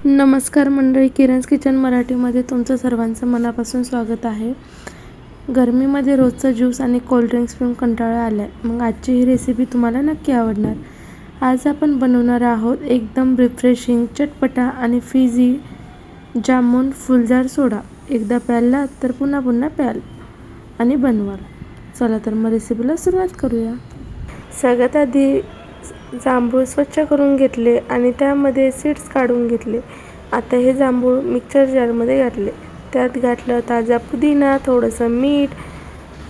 नमस्कार मंडळी, किरण's किचन मराठीमध्ये तुमचं सर्वांचं मनापासून स्वागत आहे. गरमीमध्ये रोजचा ज्यूस आणि कोल्ड्रिंक्स पिऊन कंटाळा आला आहे. मग आजची ही रेसिपी तुम्हाला नक्की आवडणार. आज आपण बनवणार आहोत एकदम रिफ्रेशिंग, चटपटा आणि फिझी जामून फुलझार सोडा. एकदा प्याला तर पुन्हा पुन्हा प्याल आणि बनवाल. चला तर मग रेसिपीला सुरुवात करूया. सगळ्यात आधी जांभूळ स्वच्छ करून घेतले आणि त्यामध्ये सीड्स काढून घेतले. आता हे जांभूळ मिक्सर जारमध्ये घातले. त्यात घातलं ताजा पुदिना, थोडंसं मीठ,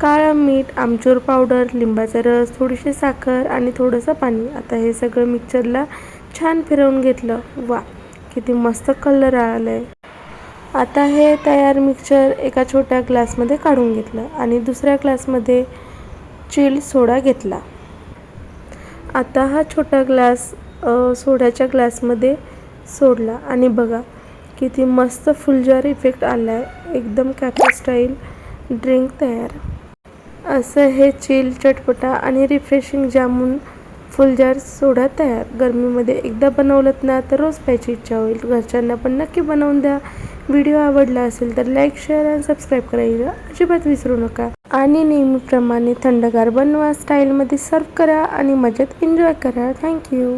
काळं मीठ, आमचूर पावडर, लिंबाचा रस, थोडीशी साखर आणि थोडंसं पाणी. आता हे सगळं मिक्सरला छान फिरवून घेतलं. वा, किती मस्त कलर आलाय. आता हे तयार मिक्सचर एका छोट्या ग्लासमध्ये काढून घेतलं आणि दुसऱ्या ग्लासमध्ये चिल्ड सोडा घेतला. आता हा छोटा ग्लास सोड्याच्या ग्लासमध्ये सोडला आणि बघा किती मस्त फुलझार इफेक्ट आला आहे. एकदम कॅफे स्टाईल ड्रिंक तयार. असं हे चिल, चटपटा आणि रिफ्रेशिंग जामून फुलझार सोडा तयार. गरमीमध्ये एकदा बनवलंत ना तर रोज प्यायची इच्छा होईल. घरच्यांना पण नक्की बनवून द्या. व्हिडिओ आवडला असेल तर लाईक, शेअर आणि सबस्क्राईब करायला अजिबात विसरू नका. आणि नेहमीप्रमाणे थंडगार बनवा, स्टाईलमध्ये सर्व करा आणि मजेत एन्जॉय करा. थँक्यू.